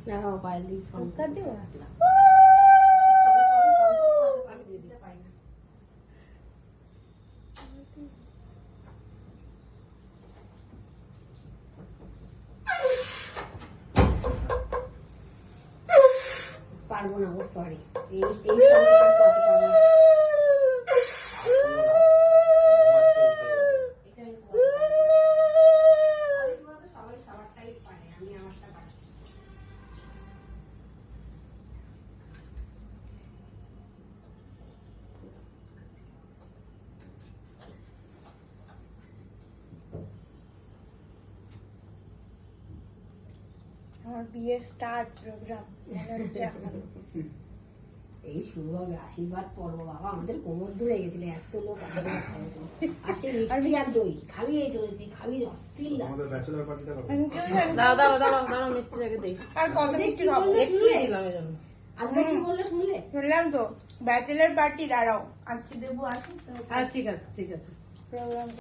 না পাইল দি সংকার দিও আমি দিতে পাই না। পারবো না, ও সরি। এই সংকটটা করতে পারবো না। সবাই সবারটাই পারে, আমি আমারটা পারি। আমার বিয়ের স্টার্ট প্রোগ্রাম এই শুরু হবে আশীর্বাদ পর্ব। বাবা আমাদের কোমর ধরে গেছিল, এত লোক আসে মিষ্টি আর দই খাবিয়ে চলেছি, খাবি অস্থির দাও দাও দাও দাও মিষ্টিটাকে দেই। আর কত মিষ্টি খাবো? একটু দিলাম এই জন্য। আজকে কি বললে শুনলে? শুনলাম তো ব্যাচেলার পার্টি। দাঁড়াও আজকে দেবো, আসুন হ্যাঁ ঠিক আছে ঠিক আছে। প্রোগ্রাম